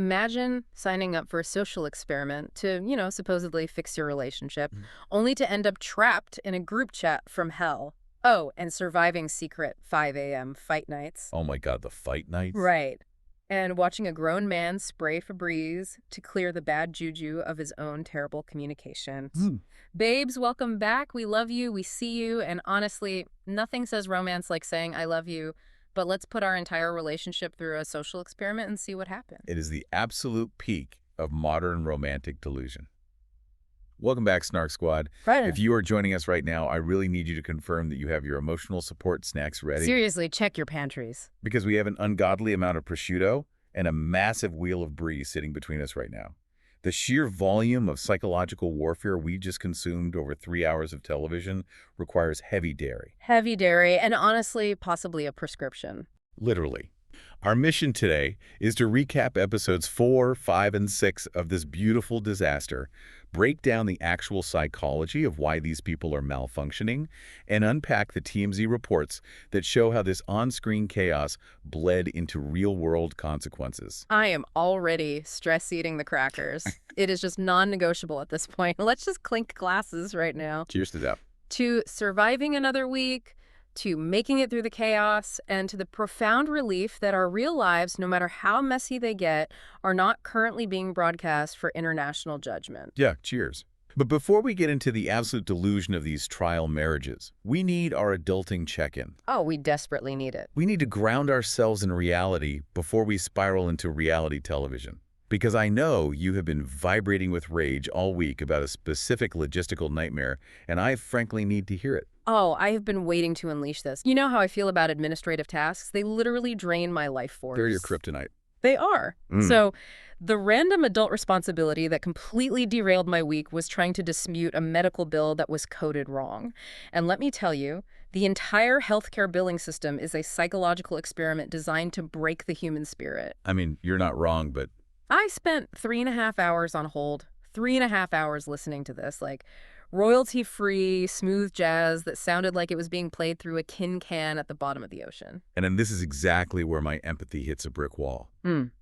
Imagine signing up for a social experiment to, supposedly fix your relationship, only to end up trapped in a group chat from hell. Oh, and surviving secret 5 a.m. fight nights. Oh my God, the fight nights? Right. And watching a grown man spray Febreze to clear the bad juju of his own terrible communications. Babes, welcome back. We love you. We see you. And honestly, nothing says romance like saying I love you. But let's put our entire relationship through a social experiment and see what happens. It is the absolute peak of modern romantic delusion. Welcome back, Snark Squad. Right. If you are joining us right now, I really need you to confirm that you have your emotional support snacks ready. Seriously, check your pantries. Because we have an ungodly amount of prosciutto and a massive wheel of brie sitting between us right now. The sheer volume of psychological warfare we just consumed over 3 hours of television requires heavy dairy. Heavy dairy, and honestly, possibly a prescription. Literally. Our mission today is to recap episodes 4, 5, and 6 of this beautiful disaster, break down the actual psychology of why these people are malfunctioning, and unpack the TMZ reports that show how this on-screen chaos bled into real-world consequences. I am already stress-eating the crackers. It is just non-negotiable at this point. Let's just clink glasses right now. Cheers to that. To surviving another week, to making it through the chaos, and to the profound relief that our real lives, no matter how messy they get, are not currently being broadcast for international judgment. Yeah, cheers. But before we get into the absolute delusion of these trial marriages, we need our adulting check-in. Oh, we desperately need it. We need to ground ourselves in reality before we spiral into reality television. Because I know you have been vibrating with rage all week about a specific logistical nightmare, and I frankly need to hear it. Oh, I have been waiting to unleash this. You know how I feel about administrative tasks? They literally drain my life force. They're your kryptonite. They are. So the random adult responsibility that completely derailed my week was trying to dispute a medical bill that was coded wrong. And let me tell you, the entire healthcare billing system is a psychological experiment designed to break the human spirit. I mean, you're not wrong, but I spent 3.5 hours on hold, 3.5 hours listening to this, like royalty-free, smooth jazz that sounded like it was being played through a tin can at the bottom of the ocean. And then this is exactly where my empathy hits a brick wall.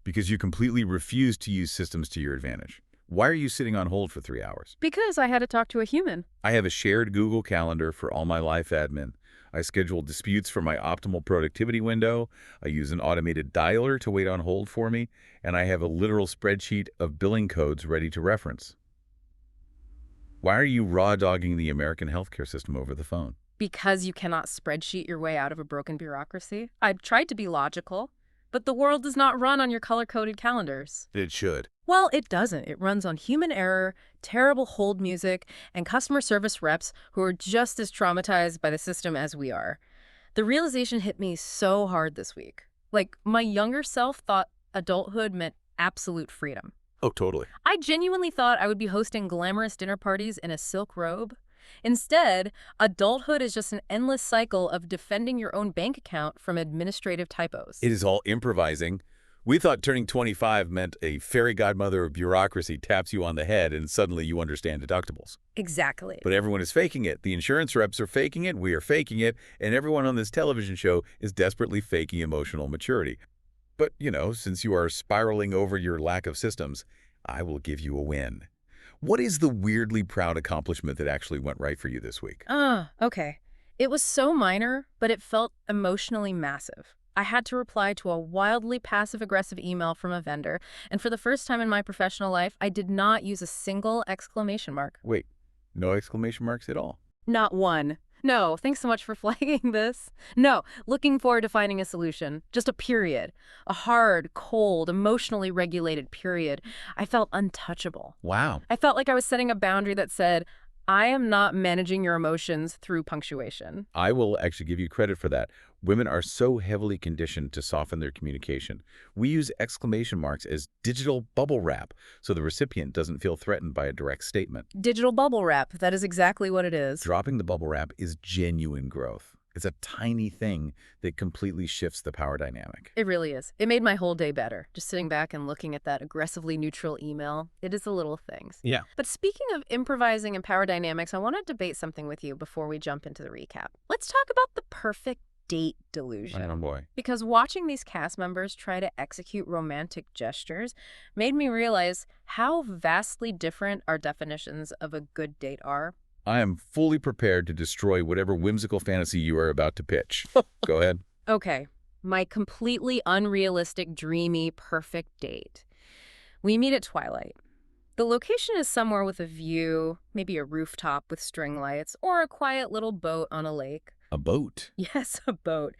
Because you completely refuse to use systems to your advantage. Why are you sitting on hold for 3 hours? Because I had to talk to a human. I have a shared Google Calendar for all my life admin. I schedule disputes for my optimal productivity window. I use an automated dialer to wait on hold for me. And I have a literal spreadsheet of billing codes ready to reference. Why are you raw-dogging the American healthcare system over the phone? Because you cannot spreadsheet your way out of a broken bureaucracy. I've tried to be logical, but the world does not run on your color-coded calendars. It should. Well, it doesn't. It runs on human error, terrible hold music, and customer service reps who are just as traumatized by the system as we are. The realization hit me so hard this week. Like, my younger self thought adulthood meant absolute freedom. Oh, totally. I genuinely thought I would be hosting glamorous dinner parties in a silk robe. Instead, adulthood is just an endless cycle of defending your own bank account from administrative typos. It is all improvising. We thought turning 25 meant a fairy godmother of bureaucracy taps you on the head and suddenly you understand deductibles. Exactly. But everyone is faking it. The insurance reps are faking it, we are faking it, and everyone on this television show is desperately faking emotional maturity. But, since you are spiraling over your lack of systems, I will give you a win. What is the weirdly proud accomplishment that actually went right for you this week? Okay. It was so minor, but it felt emotionally massive. I had to reply to a wildly passive-aggressive email from a vendor, and for the first time in my professional life, I did not use a single exclamation mark. Wait, no exclamation marks at all? Not one. No, thanks so much for flagging this. No, looking forward to finding a solution. Just a period. A hard, cold, emotionally regulated period. I felt untouchable. Wow. I felt like I was setting a boundary that said, I am not managing your emotions through punctuation. I will actually give you credit for that. Women are so heavily conditioned to soften their communication. We use exclamation marks as digital bubble wrap, so the recipient doesn't feel threatened by a direct statement. Digital bubble wrap, that is exactly what it is. Dropping the bubble wrap is genuine growth. It's a tiny thing that completely shifts the power dynamic. It really is. It made my whole day better. Just sitting back and looking at that aggressively neutral email. It is the little things. Yeah. But speaking of improvising and power dynamics, I want to debate something with you before we jump into the recap. Let's talk about the perfect date delusion. Oh, boy. Because watching these cast members try to execute romantic gestures made me realize how vastly different our definitions of a good date are. I am fully prepared to destroy whatever whimsical fantasy you are about to pitch. Go ahead. Okay, my completely unrealistic, dreamy, perfect date. We meet at twilight. The location is somewhere with a view, maybe a rooftop with string lights, or a quiet little boat on a lake. A boat? Yes, a boat.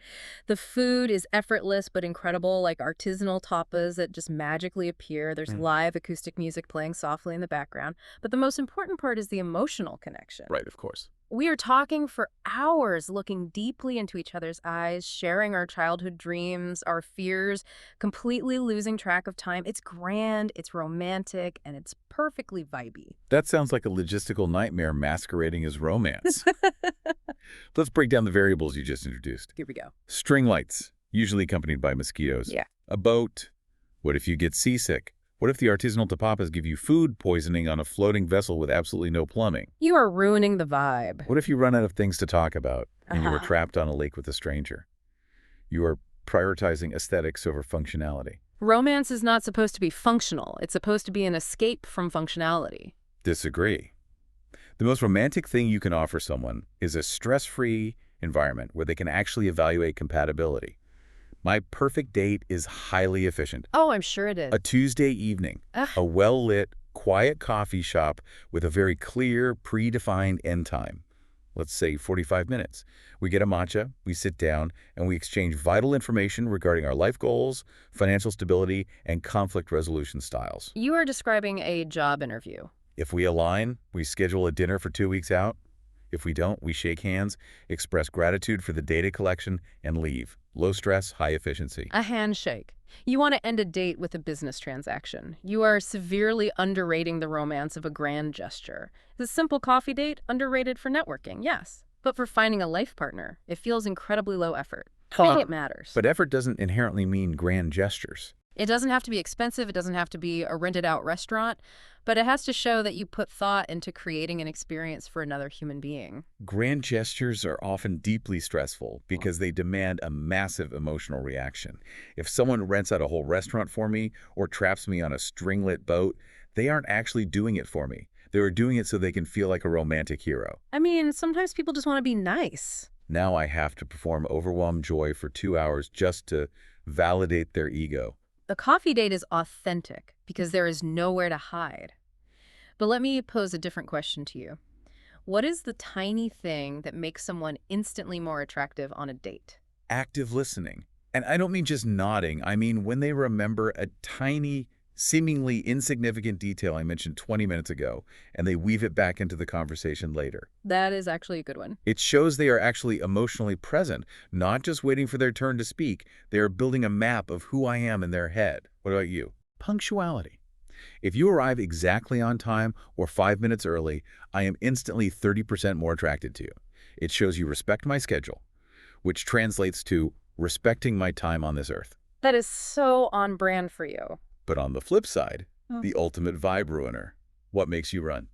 The food is effortless but incredible, like artisanal tapas that just magically appear. There's live acoustic music playing softly in the background. But the most important part is the emotional connection. Right, of course. We are talking for hours, looking deeply into each other's eyes, sharing our childhood dreams, our fears, completely losing track of time. It's grand, it's romantic, and it's perfectly vibey. That sounds like a logistical nightmare masquerading as romance. Let's break down the variables you just introduced. Here we go. String lights, usually accompanied by mosquitoes. Yeah. A boat. What if you get seasick? What if the artisanal tapapas give you food poisoning on a floating vessel with absolutely no plumbing? You are ruining the vibe. What if you run out of things to talk about and you were trapped on a lake with a stranger? You are prioritizing aesthetics over functionality. Romance is not supposed to be functional. It's supposed to be an escape from functionality. Disagree. The most romantic thing you can offer someone is a stress-free environment where they can actually evaluate compatibility. My perfect date is highly efficient. Oh, I'm sure it is. A Tuesday evening, a well-lit, quiet coffee shop with a very clear, predefined end time. Let's say 45 minutes. We get a matcha, we sit down, and we exchange vital information regarding our life goals, financial stability, and conflict resolution styles. You are describing a job interview. If we align, we schedule a dinner for 2 weeks out. If we don't, we shake hands, express gratitude for the data collection, and leave. Low stress, high efficiency. A handshake. You want to end a date with a business transaction. You are severely underrating the romance of a grand gesture. The simple coffee date, underrated for networking, yes. But for finding a life partner, it feels incredibly low effort. I think it matters. But effort doesn't inherently mean grand gestures. It doesn't have to be expensive. It doesn't have to be a rented-out restaurant. But it has to show that you put thought into creating an experience for another human being. Grand gestures are often deeply stressful because they demand a massive emotional reaction. If someone rents out a whole restaurant for me or traps me on a string-lit boat, they aren't actually doing it for me. They are doing it so they can feel like a romantic hero. I mean, sometimes people just want to be nice. Now I have to perform overwhelmed joy for 2 hours just to validate their ego. The coffee date is authentic because there is nowhere to hide. But let me pose a different question to you. What is the tiny thing that makes someone instantly more attractive on a date? Active listening. And I don't mean just nodding. I mean when they remember a tiny, seemingly insignificant detail I mentioned 20 minutes ago, and they weave it back into the conversation later. That is actually a good one. It shows they are actually emotionally present, not just waiting for their turn to speak. They are building a map of who I am in their head. What about you? Punctuality. If you arrive exactly on time or 5 minutes early, I am instantly 30% more attracted to you. It shows you respect my schedule, which translates to respecting my time on this earth. That is so on brand for you. But on the flip side, the ultimate vibe ruiner. What makes you run?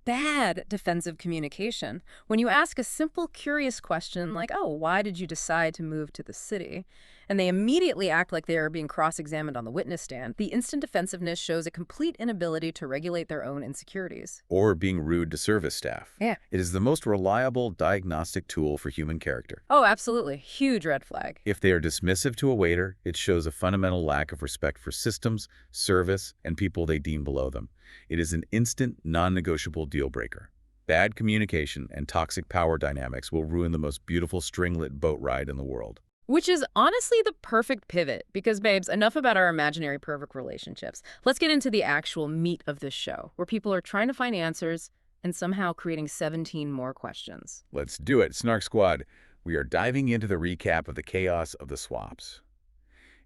Bad defensive communication. When you ask a simple, curious question like, oh, why did you decide to move to the city? And they immediately act like they are being cross-examined on the witness stand, the instant defensiveness shows a complete inability to regulate their own insecurities. Or being rude to service staff. Yeah. It is the most reliable diagnostic tool for human character. Oh, absolutely. Huge red flag. If they are dismissive to a waiter, it shows a fundamental lack of respect for systems, service, and people they deem below them. It is an instant, non-negotiable deal breaker. Bad communication and toxic power dynamics will ruin the most beautiful string-lit boat ride in the world. Which is honestly the perfect pivot, because, babes, enough about our imaginary perfect relationships. Let's get into the actual meat of this show, where people are trying to find answers and somehow creating 17 more questions. Let's do it, Snark Squad. We are diving into the recap of the chaos of the swaps.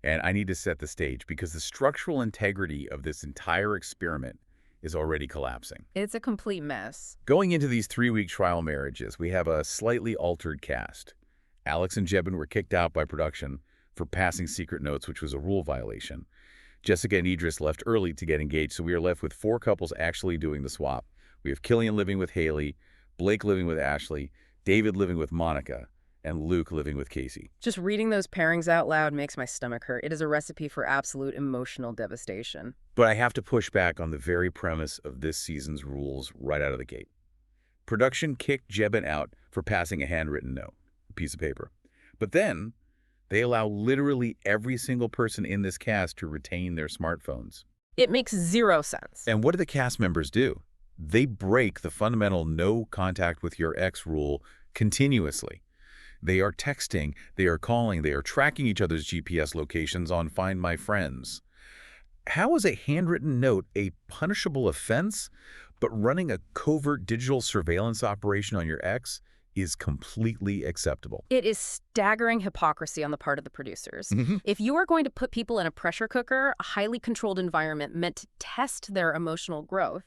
And I need to set the stage because the structural integrity of this entire experiment is already collapsing. It's a complete mess. Going into these 3-week trial marriages, we have a slightly altered cast. Alex and Jebin were kicked out by production for passing secret notes, which was a rule violation. Jessica and Idris left early to get engaged, so we are left with 4 couples actually doing the swap. We have Killian living with Hayley, Blake living with Ashley, David living with Monica, and Luke living with Casey. Just reading those pairings out loud makes my stomach hurt. It is a recipe for absolute emotional devastation. But I have to push back on the very premise of this season's rules right out of the gate. Production kicked Jebin out for passing a handwritten note, a piece of paper. But then they allow literally every single person in this cast to retain their smartphones. It makes zero sense. And what do the cast members do? They break the fundamental no contact with your ex rule continuously. They are texting, they are calling, they are tracking each other's GPS locations on Find My Friends. How is a handwritten note a punishable offense, but running a covert digital surveillance operation on your ex is completely acceptable? It is staggering hypocrisy on the part of the producers. If you are going to put people in a pressure cooker, a highly controlled environment meant to test their emotional growth,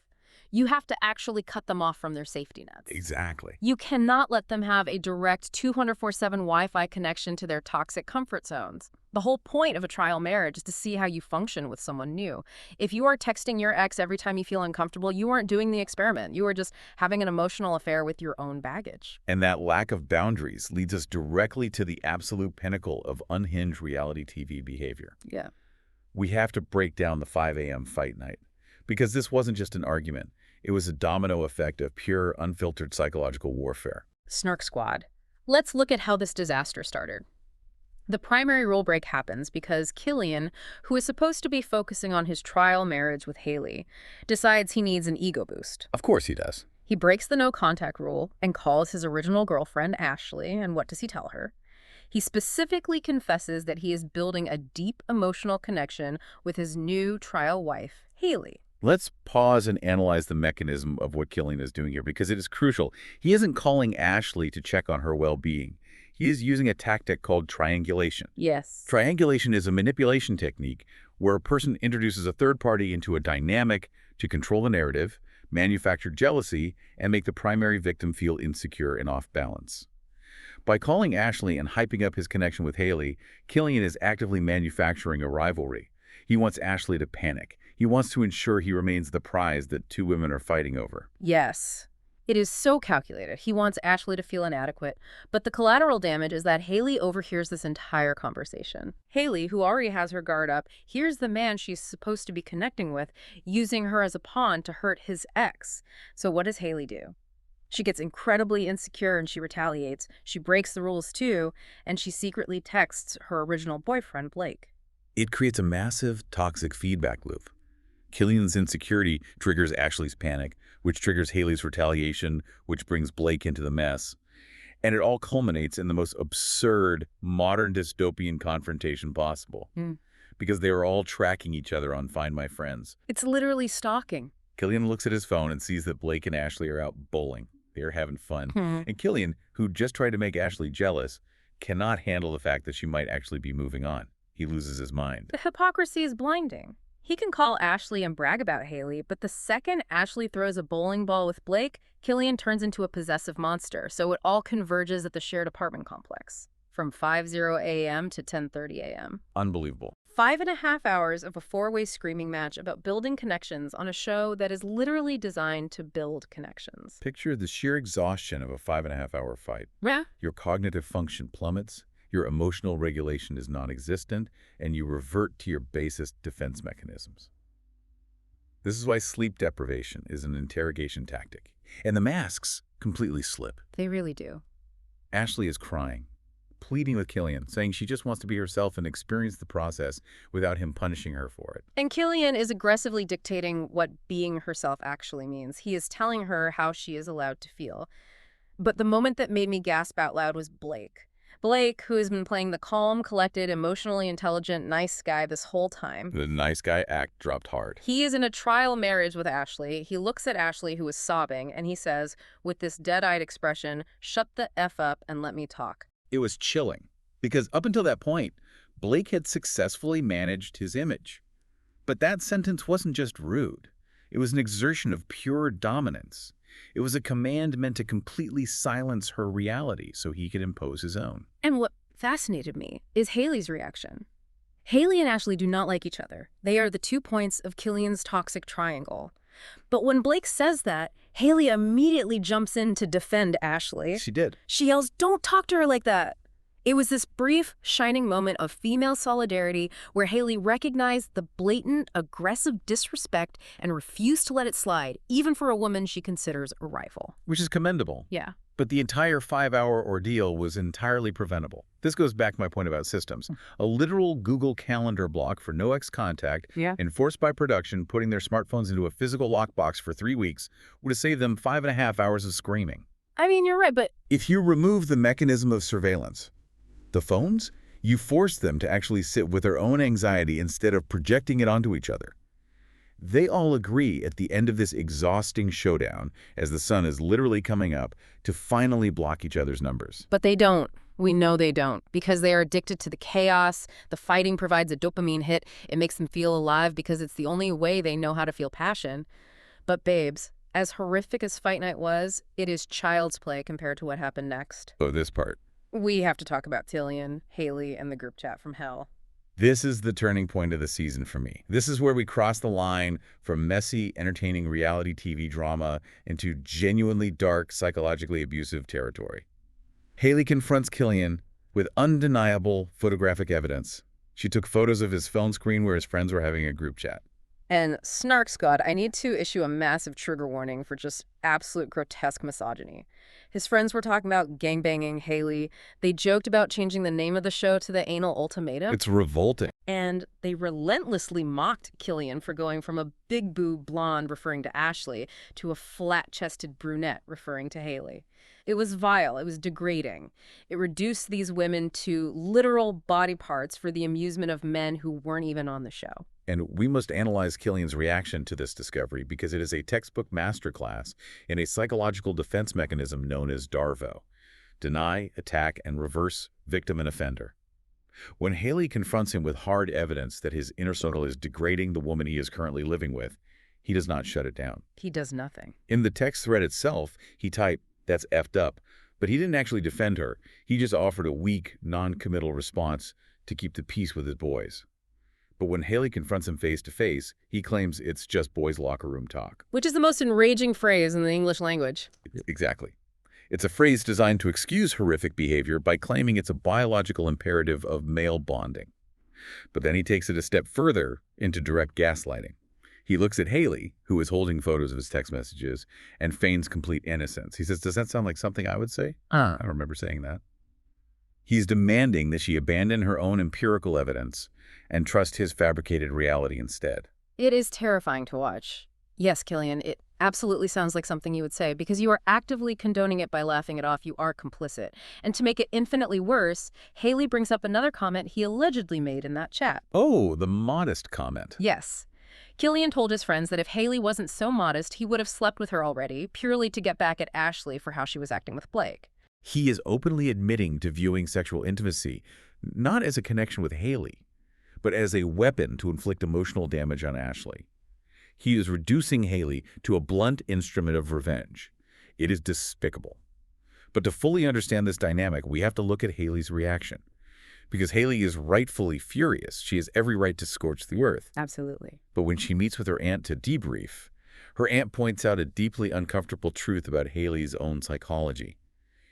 you have to actually cut them off from their safety nets. Exactly. You cannot let them have a direct 24/7 Wi-Fi connection to their toxic comfort zones. The whole point of a trial marriage is to see how you function with someone new. If you are texting your ex every time you feel uncomfortable, you aren't doing the experiment. You are just having an emotional affair with your own baggage. And that lack of boundaries leads us directly to the absolute pinnacle of unhinged reality TV behavior. Yeah. We have to break down the 5 a.m. fight night. Because this wasn't just an argument. It was a domino effect of pure, unfiltered psychological warfare. Snark Squad. Let's look at how this disaster started. The primary rule break happens because Killian, who is supposed to be focusing on his trial marriage with Hayley, decides he needs an ego boost. Of course he does. He breaks the no contact rule and calls his original girlfriend, Ashley, and what does he tell her? He specifically confesses that he is building a deep emotional connection with his new trial wife, Hayley. Let's pause and analyze the mechanism of what Killian is doing here, because it is crucial. He isn't calling Ashley to check on her well-being. He is using a tactic called triangulation. Yes. Triangulation is a manipulation technique where a person introduces a third party into a dynamic to control the narrative, manufacture jealousy, and make the primary victim feel insecure and off balance. By calling Ashley and hyping up his connection with Hayley, Killian is actively manufacturing a rivalry. He wants Ashley to panic. He wants to ensure he remains the prize that two women are fighting over. Yes. It is so calculated. He wants Ashley to feel inadequate. But the collateral damage is that Hayley overhears this entire conversation. Hayley, who already has her guard up, hears the man she's supposed to be connecting with using her as a pawn to hurt his ex. So what does Hayley do? She gets incredibly insecure and she retaliates. She breaks the rules too, and she secretly texts her original boyfriend, Blake. It creates a massive, toxic feedback loop. Killian's insecurity triggers Ashley's panic, which triggers Hayley's retaliation, which brings Blake into the mess. And it all culminates in the most absurd, modern dystopian confrontation possible. Because they are all tracking each other on Find My Friends. It's literally stalking. Killian looks at his phone and sees that Blake and Ashley are out bowling. They are having fun. And Killian, who just tried to make Ashley jealous, cannot handle the fact that she might actually be moving on. He loses his mind. The hypocrisy is blinding. He can call Ashley and brag about Hayley, but the second Ashley throws a bowling ball with Blake, Killian turns into a possessive monster, so it all converges at the shared apartment complex. From 5:00 a.m. to 10:30 a.m. Unbelievable. 5.5 hours of a four-way screaming match about building connections on a show that is literally designed to build connections. Picture the sheer exhaustion of a 5.5-hour fight. Yeah. Your cognitive function plummets, your emotional regulation is non-existent, and you revert to your basest defense mechanisms. This is why sleep deprivation is an interrogation tactic. And the masks completely slip. They really do. Ashley is crying, pleading with Killian, saying she just wants to be herself and experience the process without him punishing her for it. And Killian is aggressively dictating what being herself actually means. He is telling her how she is allowed to feel. But the moment that made me gasp out loud was Blake. Blake, who has been playing the calm, collected, emotionally intelligent, nice guy this whole time. The nice guy act dropped hard. He is in a trial marriage with Ashley. He looks at Ashley, who is sobbing, and he says, with this dead-eyed expression, "Shut the F up and let me talk." It was chilling, because up until that point, Blake had successfully managed his image. But that sentence wasn't just rude. It was an exertion of pure dominance. It was a command meant to completely silence her reality so he could impose his own. And what fascinated me is Hayley's reaction. Hayley and Ashley do not like each other. They are the 2 points of Killian's toxic triangle. But when Blake says that, Hayley immediately jumps in to defend Ashley. She did. She yells, "Don't talk to her like that." It was this brief, shining moment of female solidarity where Hayley recognized the blatant, aggressive disrespect and refused to let it slide, even for a woman she considers a rival. Which is commendable. Yeah. But the entire 5-hour ordeal was entirely preventable. This goes back to my point about systems. A literal Google Calendar block for no ex-contact, enforced by production, putting their smartphones into a physical lockbox for 3 weeks, would have saved them 5.5 hours of screaming. I mean, you're right, but if you remove the mechanism of surveillance, the phones, you force them to actually sit with their own anxiety instead of projecting it onto each other. They all agree at the end of this exhausting showdown, as the sun is literally coming up, to finally block each other's numbers. But they don't. We know they don't, because they are addicted to the chaos. The fighting provides a dopamine hit. It makes them feel alive because it's the only way they know how to feel passion. But babes, as horrific as Fight Night was, it is child's play compared to what happened next. Oh, this part. We have to talk about Killian, Hayley, and the group chat from hell. This is the turning point of the season for me. This is where we cross the line from messy, entertaining reality TV drama into genuinely dark, psychologically abusive territory. Hayley confronts Killian with undeniable photographic evidence. She took photos of his phone screen where his friends were having a group chat. And Snark Squad, I need to issue a massive trigger warning for just absolute grotesque misogyny. His friends were talking about gangbanging Hayley. They joked about changing the name of the show to the Anal Ultimatum. It's revolting. And they relentlessly mocked Killian for going from a big boob blonde referring to Ashley to a flat-chested brunette referring to Hayley. It was vile. It was degrading. It reduced these women to literal body parts for the amusement of men who weren't even on the show. And we must analyze Killian's reaction to this discovery because it is a textbook masterclass in a psychological defense mechanism known as DARVO: deny, attack, and reverse victim and offender. When Hayley confronts him with hard evidence that his inner circle is degrading the woman he is currently living with, he does not shut it down. He does nothing. In the text thread itself, he typed, "That's effed up," but he didn't actually defend her. He just offered a weak, non-committal response to keep the peace with his boys. But when Hayley confronts him face-to-face, he claims it's just boys' locker room talk. Which is the most enraging phrase in the English language. Exactly. It's a phrase designed to excuse horrific behavior by claiming it's a biological imperative of male bonding. But then he takes it a step further into direct gaslighting. He looks at Hayley, who is holding photos of his text messages, and feigns complete innocence. He says, "Does that sound like something I would say?" I don't remember saying that. He's demanding that she abandon her own empirical evidence and trust his fabricated reality instead. It is terrifying to watch. Yes, Killian, it absolutely sounds like something you would say, because you are actively condoning it by laughing it off. You are complicit. And to make it infinitely worse, Hayley brings up another comment he allegedly made in that chat. Oh, the modest comment. Yes. Killian told his friends that if Hayley wasn't so modest, he would have slept with her already, purely to get back at Ashley for how she was acting with Blake. He is openly admitting to viewing sexual intimacy not as a connection with Hayley, but as a weapon to inflict emotional damage on Ashley. He is reducing Hayley to a blunt instrument of revenge. It is despicable. But to fully understand this dynamic, we have to look at Hayley's reaction. Because Hayley is rightfully furious. She has every right to scorch the earth. Absolutely. But when she meets with her aunt to debrief, her aunt points out a deeply uncomfortable truth about Hayley's own psychology.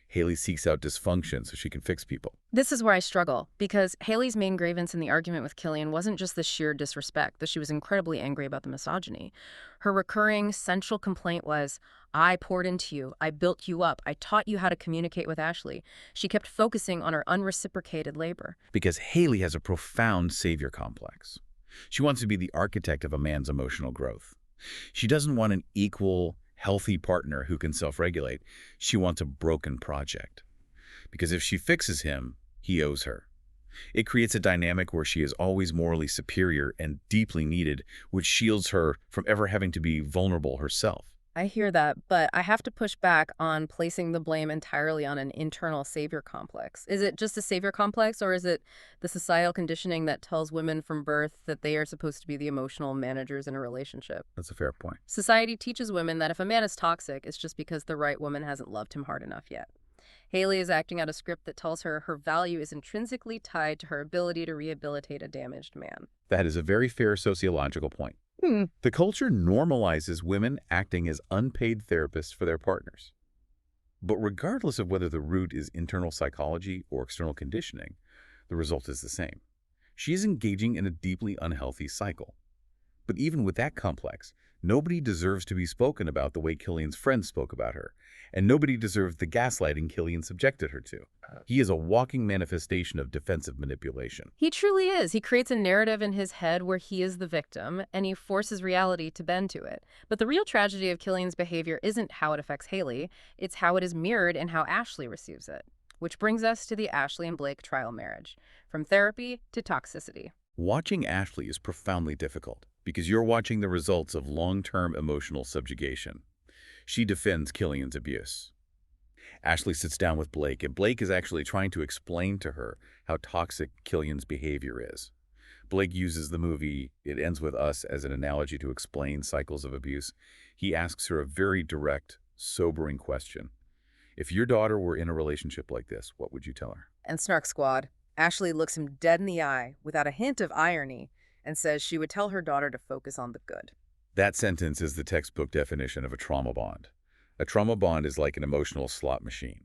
Hayley seeks out dysfunction so she can fix people. This is where I struggle, because Hayley's main grievance in the argument with Killian wasn't just the sheer disrespect, that she was incredibly angry about the misogyny. Her recurring central complaint was, "I poured into you, I built you up, I taught you how to communicate with Ashley." She kept focusing on her unreciprocated labor. Because Hayley has a profound savior complex. She wants to be the architect of a man's emotional growth. She doesn't want an equal, healthy partner who can self-regulate. She wants a broken project. Because if she fixes him, he owes her. It creates a dynamic where she is always morally superior and deeply needed, which shields her from ever having to be vulnerable herself. I hear that, but I have to push back on placing the blame entirely on an internal savior complex. Is it just a savior complex, or is it the societal conditioning that tells women from birth that they are supposed to be the emotional managers in a relationship? That's a fair point. Society teaches women that if a man is toxic, it's just because the right woman hasn't loved him hard enough yet. Hayley is acting out a script that tells her her value is intrinsically tied to her ability to rehabilitate a damaged man. That is a very fair sociological point. Hmm. The culture normalizes women acting as unpaid therapists for their partners. But regardless of whether the root is internal psychology or external conditioning, the result is the same. She is engaging in a deeply unhealthy cycle. But even with that complex, nobody deserves to be spoken about the way Killian's friends spoke about her, and nobody deserves the gaslighting Killian subjected her to. He is a walking manifestation of defensive manipulation. He truly is. He creates a narrative in his head where he is the victim, and he forces reality to bend to it. But the real tragedy of Killian's behavior isn't how it affects Hayley, it's how it is mirrored in how Ashley receives it. Which brings us to the Ashley and Blake trial marriage, from therapy to toxicity. Watching Ashley is profoundly difficult because you're watching the results of long-term emotional subjugation. She defends Killian's abuse. Ashley sits down with Blake, and Blake is actually trying to explain to her how toxic Killian's behavior is. Blake uses the movie It Ends With Us as an analogy to explain cycles of abuse. He asks her a very direct, sobering question. If your daughter were in a relationship like this, what would you tell her? And Snark Squad, Ashley looks him dead in the eye without a hint of irony and says she would tell her daughter to focus on the good. That sentence is the textbook definition of a trauma bond. A trauma bond is like an emotional slot machine.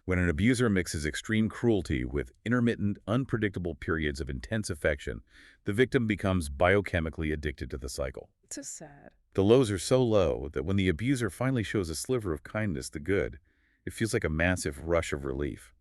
When an abuser mixes extreme cruelty with intermittent, unpredictable periods of intense affection, the victim becomes biochemically addicted to the cycle. It's so sad. The lows are so low that when the abuser finally shows a sliver of kindness, the good, it feels like a massive rush of relief.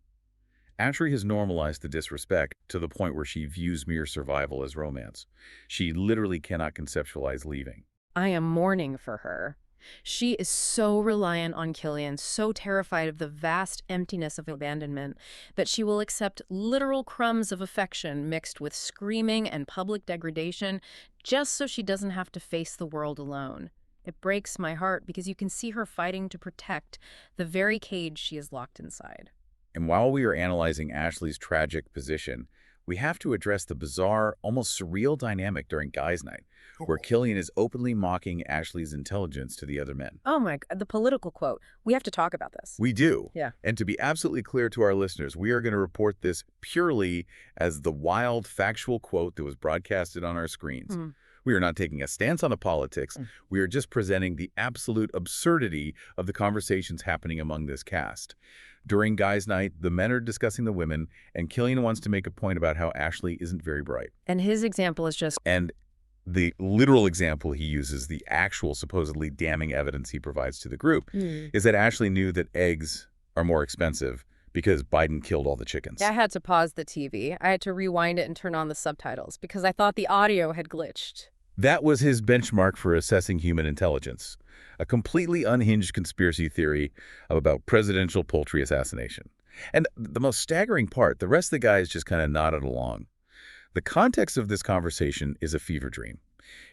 Ashley has normalized the disrespect to the point where she views mere survival as romance. She literally cannot conceptualize leaving. I am mourning for her. She is so reliant on Killian, so terrified of the vast emptiness of abandonment, that she will accept literal crumbs of affection mixed with screaming and public degradation just so she doesn't have to face the world alone. It breaks my heart because you can see her fighting to protect the very cage she is locked inside. And while we are analyzing Ashley's tragic position, we have to address the bizarre, almost surreal dynamic during Guys' Night, where Killian is openly mocking Ashley's intelligence to the other men. Oh my God, the political quote. We have to talk about this. We do. Yeah. And to be absolutely clear to our listeners, we are going to report this purely as the wild, factual quote that was broadcasted on our screens. We are not taking a stance on the politics. We are just presenting the absolute absurdity of the conversations happening among this cast. During Guys' Night, the men are discussing the women, and Killian wants to make a point about how Ashley isn't very bright. And his example is just... And the literal example he uses, the actual supposedly damning evidence he provides to the group, is that Ashley knew that eggs are more expensive because Biden killed all the chickens. I had to pause the TV. I had to rewind it and turn on the subtitles because I thought the audio had glitched. That was his benchmark for assessing human intelligence, a completely unhinged conspiracy theory about presidential poultry assassination. And the most staggering part, the rest of the guys just kind of nodded along. The context of this conversation is a fever dream.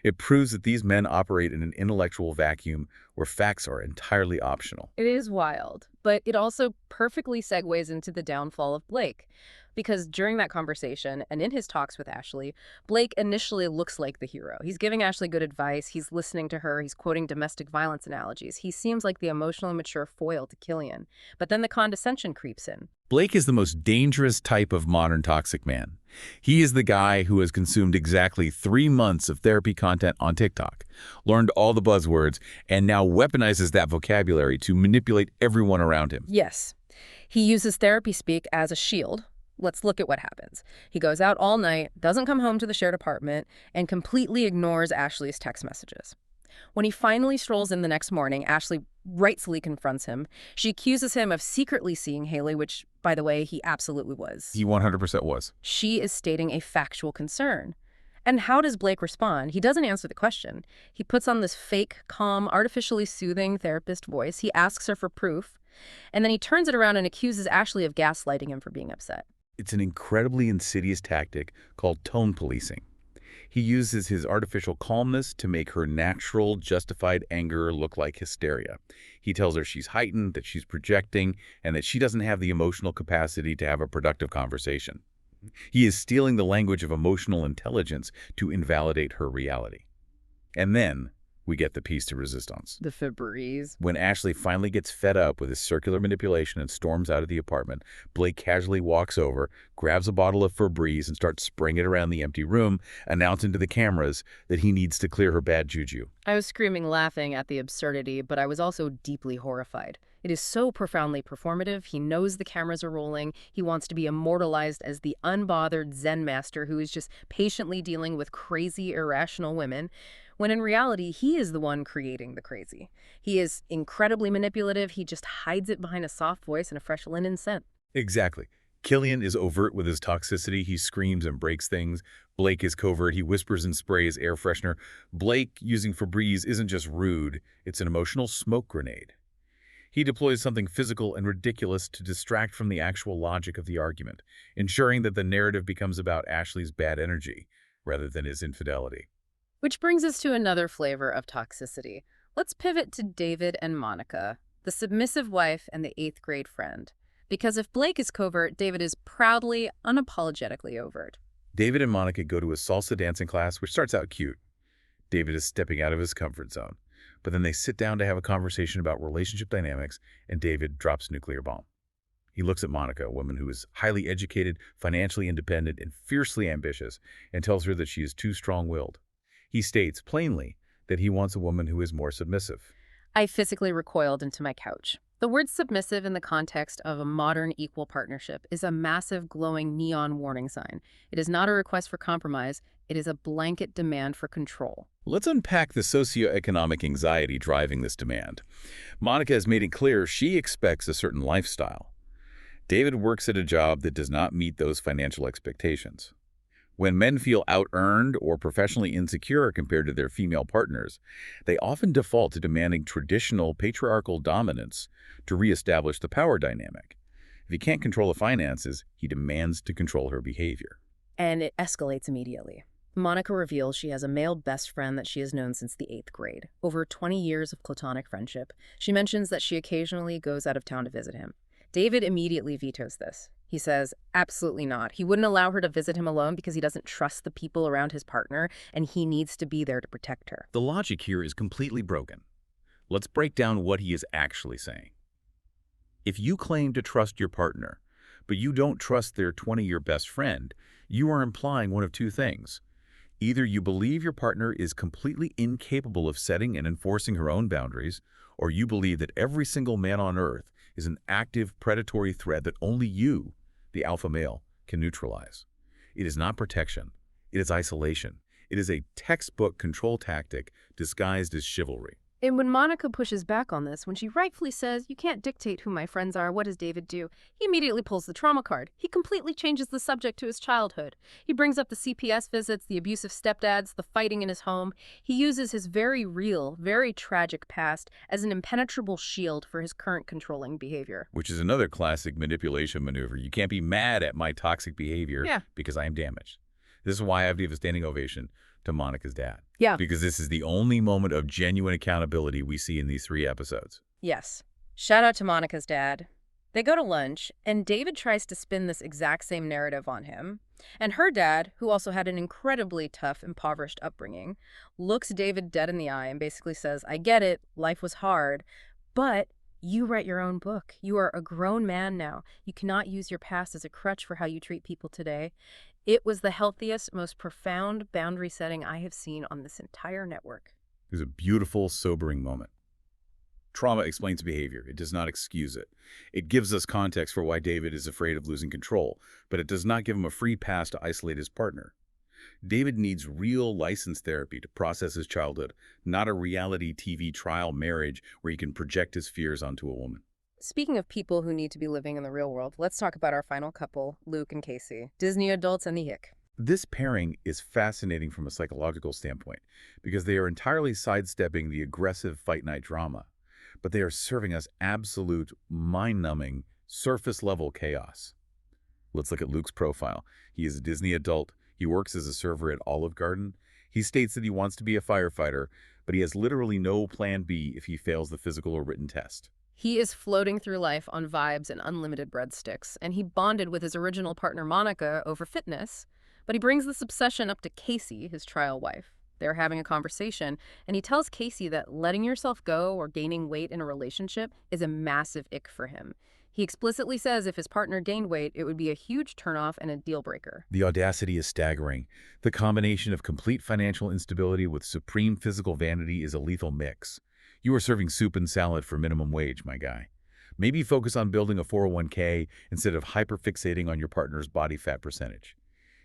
It proves that these men operate in an intellectual vacuum where facts are entirely optional. It is wild, but it also perfectly segues into the downfall of Blake. Because during that conversation and in his talks with Ashley, Blake initially looks like the hero. He's giving Ashley good advice. He's listening to her. He's quoting domestic violence analogies. He seems like the emotionally mature foil to Killian. But then the condescension creeps in. Blake is the most dangerous type of modern toxic man. He is the guy who has consumed exactly 3 months of therapy content on TikTok, learned all the buzzwords, and now weaponizes that vocabulary to manipulate everyone around him. Yes. He uses therapy speak as a shield. Let's look at what happens. He goes out all night, doesn't come home to the shared apartment, and completely ignores Ashley's text messages. When he finally strolls in the next morning, Ashley rightfully confronts him. She accuses him of secretly seeing Hayley, which, by the way, he absolutely was. He 100% was. She is stating a factual concern. And how does Blake respond? He doesn't answer the question. He puts on this fake, calm, artificially soothing therapist voice. He asks her for proof. And then he turns it around and accuses Ashley of gaslighting him for being upset. It's an incredibly insidious tactic called tone policing. He uses his artificial calmness to make her natural, justified anger look like hysteria. He tells her she's heightened, that she's projecting, and that she doesn't have the emotional capacity to have a productive conversation. He is stealing the language of emotional intelligence to invalidate her reality. And then, we get the piece de resistance. The Febreze. When Ashley finally gets fed up with his circular manipulation and storms out of the apartment, Blake casually walks over, grabs a bottle of Febreze, and starts spraying it around the empty room, announcing to the cameras that he needs to clear her bad juju. I was screaming laughing at the absurdity, but I was also deeply horrified. It is so profoundly performative. He knows the cameras are rolling. He wants to be immortalized as the unbothered Zen master who is just patiently dealing with crazy, irrational women, when in reality, he is the one creating the crazy. He is incredibly manipulative. He just hides it behind a soft voice and a fresh linen scent. Exactly. Killian is overt with his toxicity. He screams and breaks things. Blake is covert. He whispers and sprays air freshener. Blake, using Febreze, isn't just rude. It's an emotional smoke grenade. He deploys something physical and ridiculous to distract from the actual logic of the argument, ensuring that the narrative becomes about Ashley's bad energy rather than his infidelity. Which brings us to another flavor of toxicity. Let's pivot to David and Monica, the submissive wife and the 8th grade friend. Because if Blake is covert, David is proudly, unapologetically overt. David and Monica go to a salsa dancing class, which starts out cute. David is stepping out of his comfort zone. But then they sit down to have a conversation about relationship dynamics, and David drops a nuclear bomb. He looks at Monica, a woman who is highly educated, financially independent, and fiercely ambitious, and tells her that she is too strong-willed. He states plainly that he wants a woman who is more submissive. I physically recoiled into my couch. The word submissive in the context of a modern equal partnership is a massive glowing neon warning sign. It is not a request for compromise. It is a blanket demand for control. Let's unpack the socioeconomic anxiety driving this demand. Monica has made it clear she expects a certain lifestyle. David works at a job that does not meet those financial expectations. When men feel out-earned or professionally insecure compared to their female partners, they often default to demanding traditional patriarchal dominance to reestablish the power dynamic. If he can't control the finances, he demands to control her behavior. And it escalates immediately. Monica reveals she has a male best friend that she has known since the 8th grade, over 20 years of platonic friendship. She mentions that she occasionally goes out of town to visit him. David immediately vetoes this. He says, absolutely not. He wouldn't allow her to visit him alone because he doesn't trust the people around his partner, and he needs to be there to protect her. The logic here is completely broken. Let's break down what he is actually saying. If you claim to trust your partner, but you don't trust their 20-year best friend, you are implying one of two things. Either you believe your partner is completely incapable of setting and enforcing her own boundaries, or you believe that every single man on earth is an active predatory threat that only you, the alpha male, can neutralize. It is not protection. It is isolation. It is a textbook control tactic disguised as chivalry. And when Monica pushes back on this, when she rightfully says, you can't dictate who my friends are, what does David do? He immediately pulls the trauma card. He completely changes the subject to his childhood. He brings up the CPS visits, the abusive stepdads, the fighting in his home. He uses his very real, very tragic past as an impenetrable shield for his current controlling behavior. Which is another classic manipulation maneuver. You can't be mad at my toxic behavior because I am damaged. This is why I give a standing ovation to Monica's dad. Yeah. Because this is the only moment of genuine accountability we see in these 3 episodes. Yes. Shout out to Monica's dad. They go to lunch, and David tries to spin this exact same narrative on him. And her dad, who also had an incredibly tough, impoverished upbringing, looks David dead in the eye and basically says, I get it, life was hard, but you write your own book. You are a grown man now. You cannot use your past as a crutch for how you treat people today. It was the healthiest, most profound boundary setting I have seen on this entire network. It was a beautiful, sobering moment. Trauma explains behavior. It does not excuse it. It gives us context for why David is afraid of losing control, but it does not give him a free pass to isolate his partner. David needs real licensed therapy to process his childhood, not a reality TV trial marriage where he can project his fears onto a woman. Speaking of people who need to be living in the real world, let's talk about our final couple, Luke and Casey, Disney adults and the hick. This pairing is fascinating from a psychological standpoint because they are entirely sidestepping the aggressive fight night drama, but they are serving us absolute, mind-numbing, surface-level chaos. Let's look at Luke's profile. He is a Disney adult. He works as a server at Olive Garden. He states that he wants to be a firefighter, but he has literally no plan B if he fails the physical or written test. He is floating through life on vibes and unlimited breadsticks, and he bonded with his original partner Monica over fitness, but he brings this obsession up to Casey, his trial wife. They're having a conversation, and he tells Casey that letting yourself go or gaining weight in a relationship is a massive ick for him. He explicitly says if his partner gained weight, it would be a huge turnoff and a deal breaker. The audacity is staggering. The combination of complete financial instability with supreme physical vanity is a lethal mix. You are serving soup and salad for minimum wage, my guy. Maybe focus on building a 401k instead of hyperfixating on your partner's body fat percentage.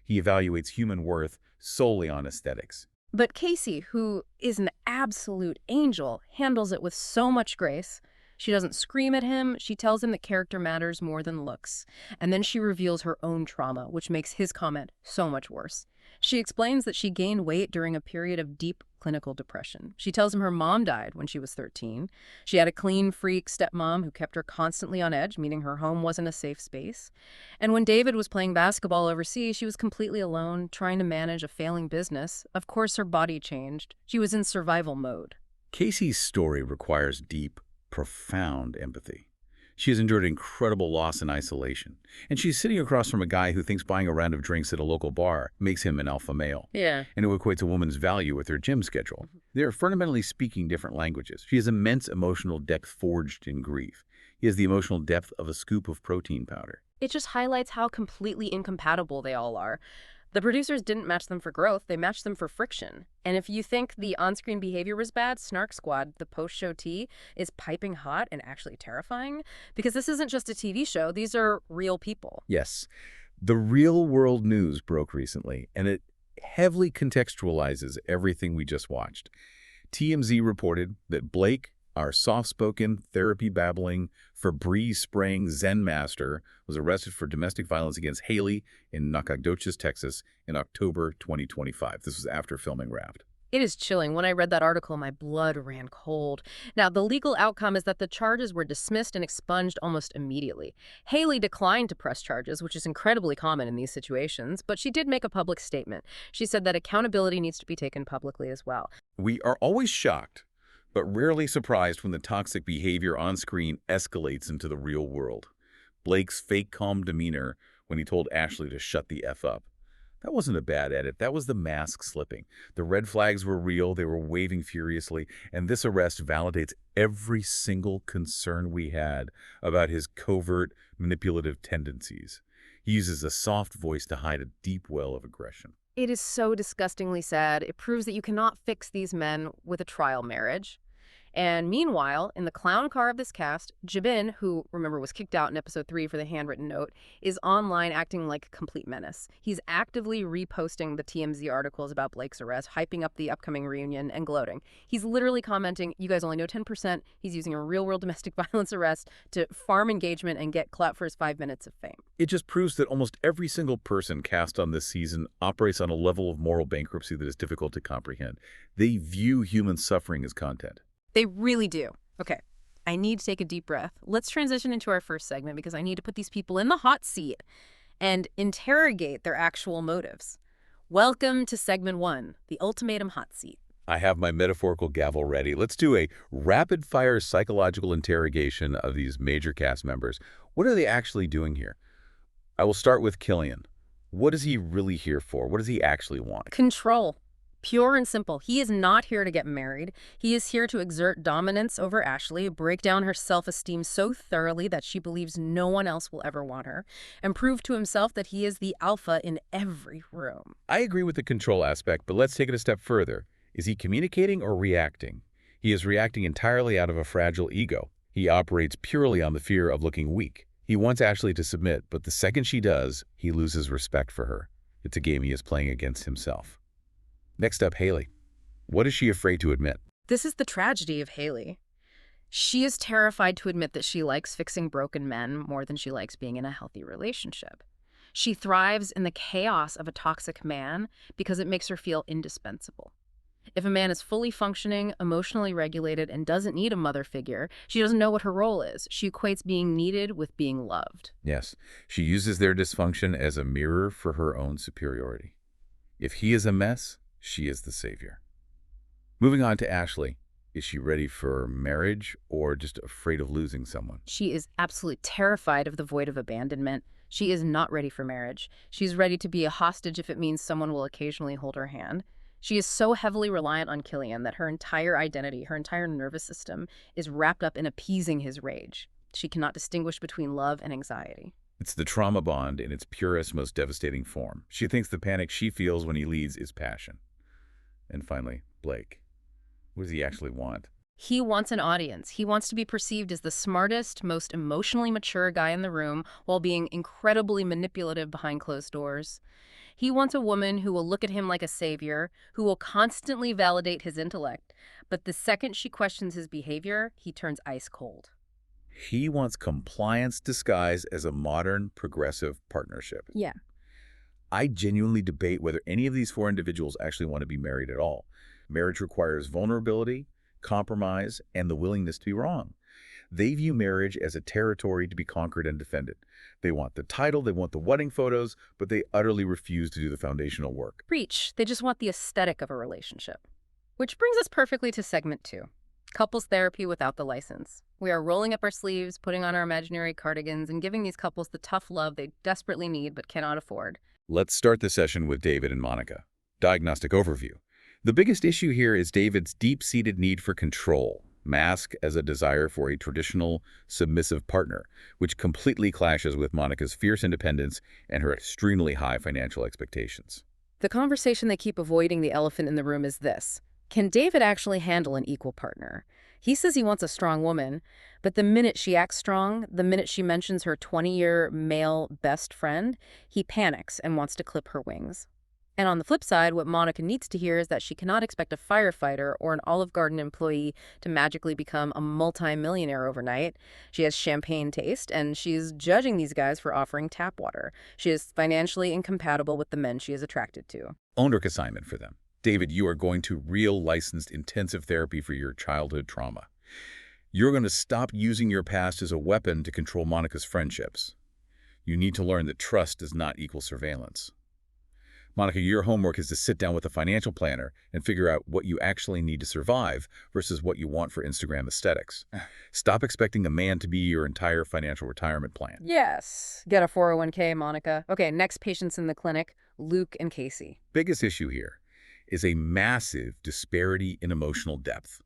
He evaluates human worth solely on aesthetics. But Casey, who is an absolute angel, handles it with so much grace. She doesn't scream at him. She tells him that character matters more than looks. And then she reveals her own trauma, which makes his comment so much worse. She explains that she gained weight during a period of deep clinical depression. She tells him her mom died when she was 13. She had a clean freak stepmom who kept her constantly on edge, meaning her home wasn't a safe space. And when David was playing basketball overseas, she was completely alone, trying to manage a failing business. Of course, her body changed. She was in survival mode. Casey's story requires deep, profound empathy. She has endured incredible loss and isolation, and she's sitting across from a guy who thinks buying a round of drinks at a local bar makes him an alpha male. Yeah. And who equates a woman's value with her gym schedule. They're fundamentally speaking different languages. She has immense emotional depth forged in grief. He has the emotional depth of a scoop of protein powder. It just highlights how completely incompatible they all are. The producers didn't match them for growth, they matched them for friction. And if you think the on-screen behavior was bad, Snark Squad, the post-show tea, is piping hot and actually terrifying. Because this isn't just a TV show, these are real people. Yes. The real-world news broke recently, and it heavily contextualizes everything we just watched. TMZ reported that Blake, our soft-spoken, therapy-babbling, Febreze-spraying Zen master, was arrested for domestic violence against Hayley in Nacogdoches, Texas, in October 2025. This was after filming wrapped. It is chilling. When I read that article, my blood ran cold. Now, the legal outcome is that the charges were dismissed and expunged almost immediately. Hayley declined to press charges, which is incredibly common in these situations, but she did make a public statement. She said that accountability needs to be taken publicly as well. We are always shocked, but rarely surprised when the toxic behavior on screen escalates into the real world. Blake's fake calm demeanor when he told Ashley to shut the F up. That wasn't a bad edit. That was the mask slipping. The red flags were real. They were waving furiously. And this arrest validates every single concern we had about his covert, manipulative tendencies. He uses a soft voice to hide a deep well of aggression. It is so disgustingly sad. It proves that you cannot fix these men with a trial marriage. And meanwhile, in the clown car of this cast, Jabin, who, remember, was kicked out in episode 3 for the handwritten note, is online acting like a complete menace. He's actively reposting the TMZ articles about Blake's arrest, hyping up the upcoming reunion, and gloating. He's literally commenting, you guys only know 10%. He's using a real-world domestic violence arrest to farm engagement and get clout for his 5 minutes of fame. It just proves that almost every single person cast on this season operates on a level of moral bankruptcy that is difficult to comprehend. They view human suffering as content. They really do. Okay, I need to take a deep breath. Let's transition into our first segment because I need to put these people in the hot seat and interrogate their actual motives. Welcome to segment 1, the Ultimatum hot seat. I have my metaphorical gavel ready. Let's do a rapid-fire psychological interrogation of these major cast members. What are they actually doing here? I will start with Killian. What is he really here for? What does he actually want? Control. Pure and simple. He is not here to get married. He is here to exert dominance over Ashley, break down her self-esteem so thoroughly that she believes no one else will ever want her, and prove to himself that he is the alpha in every room. I agree with the control aspect, but let's take it a step further. Is he communicating or reacting? He is reacting entirely out of a fragile ego. He operates purely on the fear of looking weak. He wants Ashley to submit, but the second she does, he loses respect for her. It's a game he is playing against himself. Next up, Hayley. What is she afraid to admit? This is the tragedy of Hayley. She is terrified to admit that she likes fixing broken men more than she likes being in a healthy relationship. She thrives in the chaos of a toxic man because it makes her feel indispensable. If a man is fully functioning, emotionally regulated, and doesn't need a mother figure, she doesn't know what her role is. She equates being needed with being loved. Yes, she uses their dysfunction as a mirror for her own superiority. If he is a mess, she is the savior. Moving on to Ashley. Is she ready for marriage or just afraid of losing someone? She is absolutely terrified of the void of abandonment. She is not ready for marriage. She's ready to be a hostage if it means someone will occasionally hold her hand. She is so heavily reliant on Killian that her entire identity, her entire nervous system, is wrapped up in appeasing his rage. She cannot distinguish between love and anxiety. It's the trauma bond in its purest, most devastating form. She thinks the panic she feels when he leads is passion. And finally, Blake. What does he actually want? He wants an audience. He wants to be perceived as the smartest, most emotionally mature guy in the room while being incredibly manipulative behind closed doors. He wants a woman who will look at him like a savior, who will constantly validate his intellect. But the second she questions his behavior, he turns ice cold. He wants compliance disguised as a modern, progressive partnership. Yeah. I genuinely debate whether any of these four individuals actually want to be married at all. Marriage requires vulnerability, compromise, and the willingness to be wrong. They view marriage as a territory to be conquered and defended. They want the title, they want the wedding photos, but they utterly refuse to do the foundational work. Preach. They just want the aesthetic of a relationship. Which brings us perfectly to segment 2. Couples therapy without the license. We are rolling up our sleeves, putting on our imaginary cardigans, and giving these couples the tough love they desperately need but cannot afford. Let's start the session with David and Monica. Diagnostic overview. The biggest issue here is David's deep-seated need for control, masked as a desire for a traditional, submissive partner, which completely clashes with Monica's fierce independence and her extremely high financial expectations. The conversation they keep avoiding, the elephant in the room, is this. Can David actually handle an equal partner? He says he wants a strong woman, but the minute she acts strong, the minute she mentions her 20-year male best friend, he panics and wants to clip her wings. And on the flip side, what Monica needs to hear is that she cannot expect a firefighter or an Olive Garden employee to magically become a multi-millionaire overnight. She has champagne taste, and she's judging these guys for offering tap water. She is financially incompatible with the men she is attracted to. Homework assignment for them. David, you are going to real licensed intensive therapy for your childhood trauma. You're going to stop using your past as a weapon to control Monica's friendships. You need to learn that trust does not equal surveillance. Monica, your homework is to sit down with a financial planner and figure out what you actually need to survive versus what you want for Instagram aesthetics. Stop expecting a man to be your entire financial retirement plan. Yes. Get a 401k, Monica. Okay, next patients in the clinic, Luke and Casey. Biggest issue here is a massive disparity in emotional depth.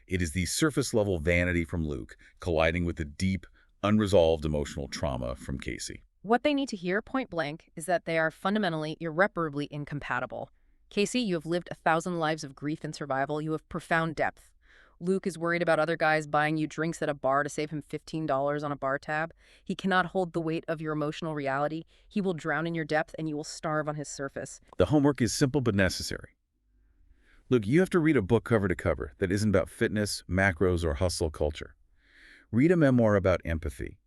It is the surface-level vanity from Luke colliding with the deep, unresolved emotional trauma from Casey. What they need to hear, point blank, is that they are fundamentally, irreparably incompatible. Casey, you have lived 1,000 lives of grief and survival. You have profound depth. Luke is worried about other guys buying you drinks at a bar to save him $15 on a bar tab. He cannot hold the weight of your emotional reality. He will drown in your depth, and you will starve on his surface. The homework is simple but necessary. Luke, you have to read a book cover to cover that isn't about fitness, macros, or hustle culture. Read a memoir about empathy.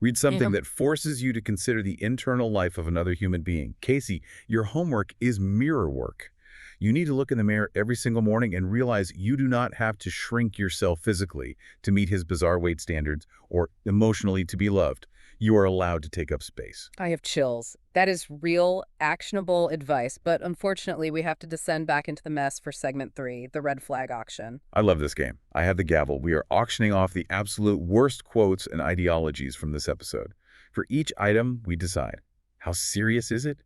Read something that forces you to consider the internal life of another human being. Casey, your homework is mirror work. You need to look in the mirror every single morning and realize you do not have to shrink yourself physically to meet his bizarre weight standards or emotionally to be loved. You are allowed to take up space. I have chills. That is real, actionable advice, but unfortunately we have to descend back into the mess for segment 3, the red flag auction. I love this game. I have the gavel. We are auctioning off the absolute worst quotes and ideologies from this episode. For each item, we decide, how serious is it?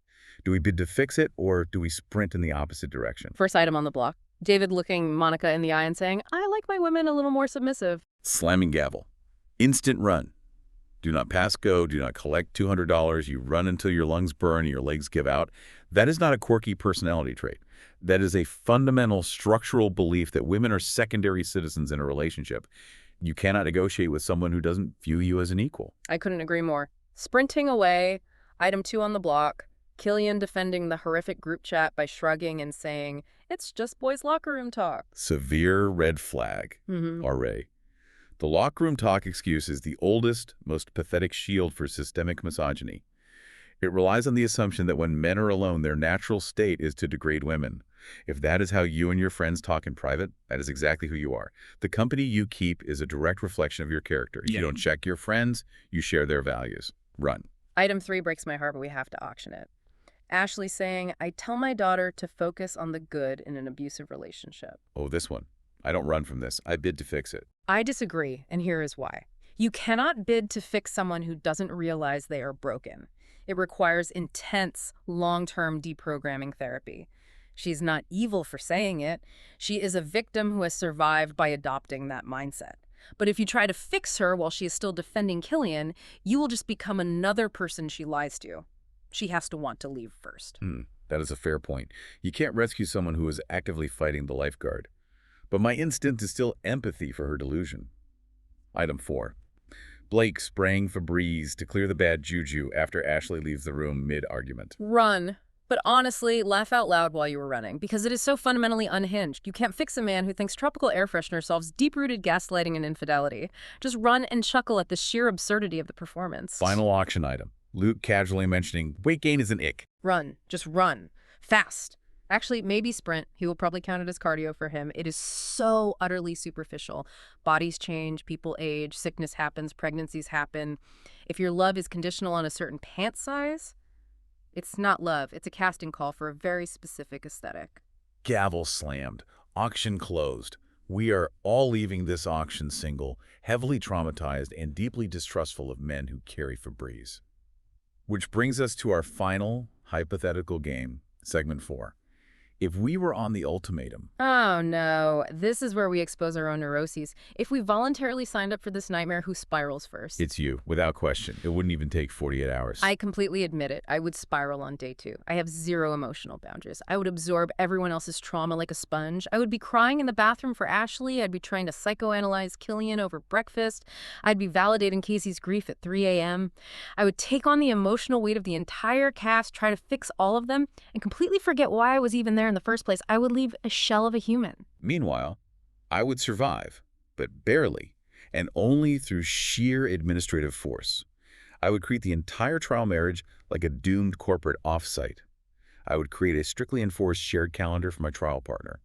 Do we bid to fix it, or do we sprint in the opposite direction? First item on the block, David looking Monica in the eye and saying, I like my women a little more submissive. Slamming gavel. Instant run. Do not pass go. Do not collect $200. You run until your lungs burn and your legs give out. That is not a quirky personality trait. That is a fundamental structural belief that women are secondary citizens in a relationship. You cannot negotiate with someone who doesn't view you as an equal. I couldn't agree more. Sprinting away, item 2 on the block, Killian defending the horrific group chat by shrugging and saying, it's just boys' locker room talk. Severe red flag. RA. The locker room talk excuse is the oldest, most pathetic shield for systemic misogyny. It relies on the assumption that when men are alone, their natural state is to degrade women. If that is how you and your friends talk in private, that is exactly who you are. The company you keep is a direct reflection of your character. If you don't check your friends, you share their values. Run. Item 3 breaks my heart, but we have to auction it. Ashley saying, I tell my daughter to focus on the good in an abusive relationship. Oh, this one. I don't run from this. I bid to fix it. I disagree, and here is why. You cannot bid to fix someone who doesn't realize they are broken. It requires intense, long-term deprogramming therapy. She's not evil for saying it. She is a victim who has survived by adopting that mindset. But if you try to fix her while she is still defending Killian, you will just become another person she lies to. She has to want to leave first. That is a fair point. You can't rescue someone who is actively fighting the lifeguard. But my instinct is still empathy for her delusion. Item 4. Blake spraying Febreze to clear the bad juju after Ashley leaves the room mid-argument. Run. But honestly, laugh out loud while you were running, because it is so fundamentally unhinged. You can't fix a man who thinks tropical air freshener solves deep-rooted gaslighting and infidelity. Just run and chuckle at the sheer absurdity of the performance. Final auction item. Luke casually mentioning, weight gain is an ick. Run. Just run. Fast. Actually, maybe sprint. He will probably count it as cardio for him. It is so utterly superficial. Bodies change, people age, sickness happens, pregnancies happen. If your love is conditional on a certain pant size, it's not love. It's a casting call for a very specific aesthetic. Gavel slammed. Auction closed. We are all leaving this auction single, heavily traumatized and deeply distrustful of men who carry Febreze. Which brings us to our final hypothetical game, segment 4. If we were on the ultimatum. Oh no, this is where we expose our own neuroses. If we voluntarily signed up for this nightmare, who spirals first? It's you, without question. It wouldn't even take 48 hours. I completely admit it. I would spiral on day 2. I have zero emotional boundaries. I would absorb everyone else's trauma like a sponge. I would be crying in the bathroom for Ashley. I'd be trying to psychoanalyze Killian over breakfast. I'd be validating Casey's grief at 3 a.m. I would take on the emotional weight of the entire cast, try to fix all of them, and completely forget why I was even there in the first place. I would leave a shell of a human. Meanwhile, I would survive, but barely, and only through sheer administrative force. I would create the entire trial marriage like a doomed corporate offsite. I would create a strictly enforced shared calendar for my trial partner.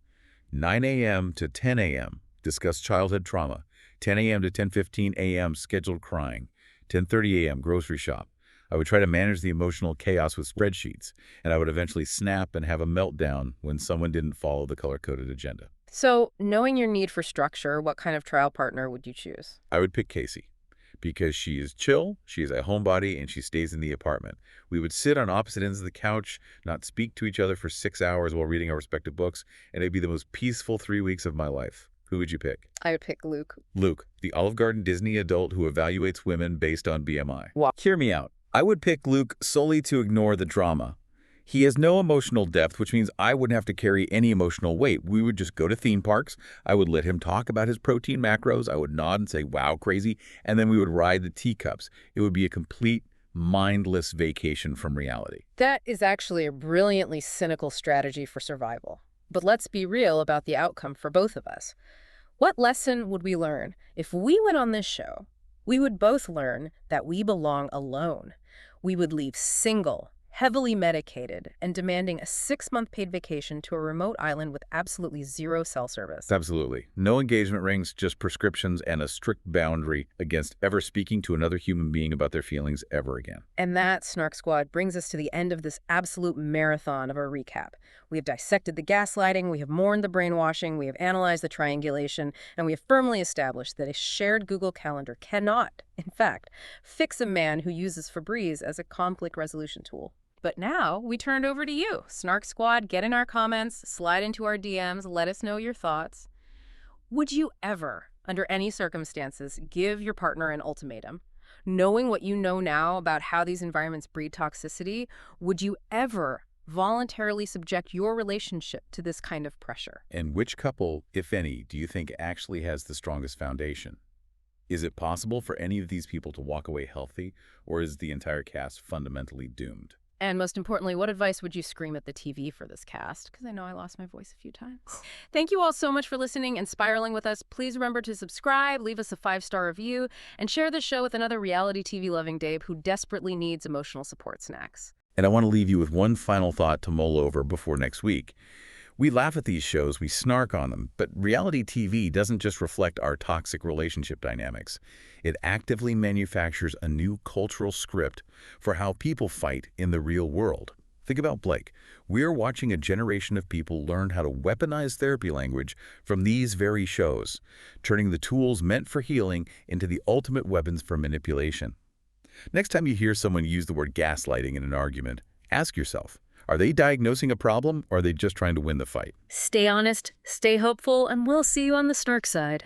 9 a.m. to 10 a.m., discuss childhood trauma. 10 a.m. to 10:15 a.m., scheduled crying. 10:30 a.m., grocery shop. I would try to manage the emotional chaos with spreadsheets, and I would eventually snap and have a meltdown when someone didn't follow the color-coded agenda. So, knowing your need for structure, what kind of trial partner would you choose? I would pick Casey, because she is chill, she is a homebody, and she stays in the apartment. We would sit on opposite ends of the couch, not speak to each other for 6 hours while reading our respective books, and it'd be the most peaceful 3 weeks of my life. Who would you pick? I would pick Luke. Luke, the Olive Garden Disney adult who evaluates women based on BMI. Wow. Hear me out. I would pick Luke solely to ignore the drama. He has no emotional depth, which means I wouldn't have to carry any emotional weight. We would just go to theme parks. I would let him talk about his protein macros. I would nod and say, wow, crazy. And then we would ride the teacups. It would be a complete mindless vacation from reality. That is actually a brilliantly cynical strategy for survival. But let's be real about the outcome for both of us. What lesson would we learn? If we went on this show, we would both learn that we belong alone. We would leave single, heavily medicated, and demanding a 6-month paid vacation to a remote island with absolutely zero cell service. Absolutely. No engagement rings, just prescriptions and a strict boundary against ever speaking to another human being about their feelings ever again. And that, Snark Squad, brings us to the end of this absolute marathon of our recap. We have dissected the gaslighting, we have mourned the brainwashing, we have analyzed the triangulation, and we have firmly established that a shared Google Calendar cannot, in fact, fix a man who uses Febreze as a conflict resolution tool. But now we turn it over to you. Snark Squad, get in our comments, slide into our DMs, let us know your thoughts. Would you ever, under any circumstances, give your partner an ultimatum? Knowing what you know now about how these environments breed toxicity, would you ever voluntarily subject your relationship to this kind of pressure? And which couple, if any, do you think actually has the strongest foundation? Is it possible for any of these people to walk away healthy, or is the entire cast fundamentally doomed? And most importantly, what advice would you scream at the TV for this cast? Because I know I lost my voice a few times. Thank you all so much for listening and spiraling with us. Please remember to subscribe, leave us a 5-star review, and share this show with another reality TV-loving Dave who desperately needs emotional support snacks. And I want to leave you with one final thought to mull over before next week. We laugh at these shows, we snark on them, but reality TV doesn't just reflect our toxic relationship dynamics. It actively manufactures a new cultural script for how people fight in the real world. Think about Blake. We're watching a generation of people learn how to weaponize therapy language from these very shows, turning the tools meant for healing into the ultimate weapons for manipulation. Next time you hear someone use the word gaslighting in an argument, ask yourself, Are they diagnosing a problem, or are they just trying to win the fight? Stay honest, stay hopeful, and we'll see you on the Snark side.